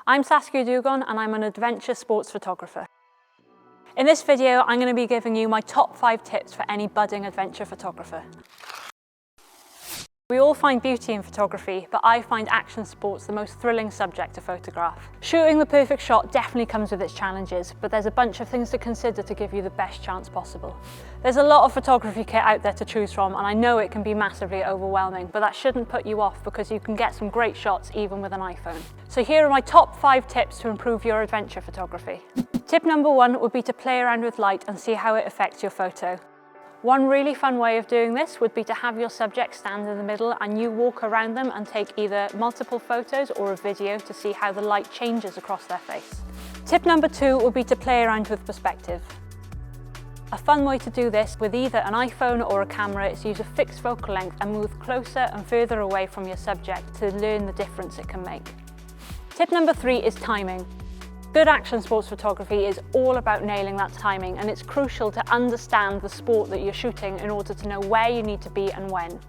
I'm Saskia Dugon and I'm an adventure sports photographer. In this video, I'm going to be giving you my top 5 tips for any budding adventure photographer. We all find beauty in photography, but I find action sports the most thrilling subject to photograph. Shooting the perfect shot definitely comes with its challenges, but there's a bunch of things to consider to give you the best chance possible. There's a lot of photography kit out there to choose from, and I know it can be massively overwhelming, but that shouldn't put you off because you can get some great shots even with an iPhone. So here are my top 5 tips to improve your adventure photography. Tip number 1 would be to play around with light and see how it affects your photo. One really fun way of doing this would be to have your subject stand in the middle and you walk around them and take either multiple photos or a video to see how the light changes across their face. Tip number 2 would be to play around with perspective. A fun way to do this with either an iPhone or a camera is use a fixed focal length and move closer and further away from your subject to learn the difference it can make. Tip number 3 is timing. Good action sports photography is all about nailing that timing, and it's crucial to understand the sport that you're shooting in order to know where you need to be and when.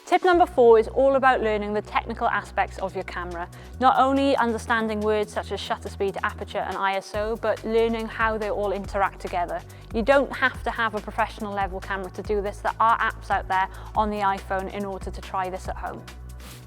Tip number 4 is all about learning the technical aspects of your camera. Not only understanding words such as shutter speed, aperture and ISO, but learning how they all interact together. You don't have to have a professional level camera to do this. There are apps out there on the iPhone in order to try this at home.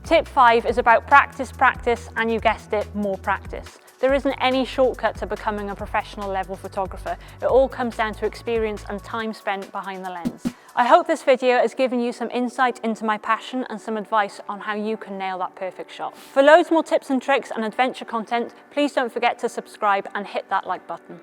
Tip 5 is about practice, and you guessed it, more practice. There isn't any shortcut to becoming a professional level photographer. It all comes down to experience and time spent behind the lens. I hope this video has given you some insight into my passion and some advice on how you can nail that perfect shot. For loads more tips and tricks and adventure content, please don't forget to subscribe and hit that like button.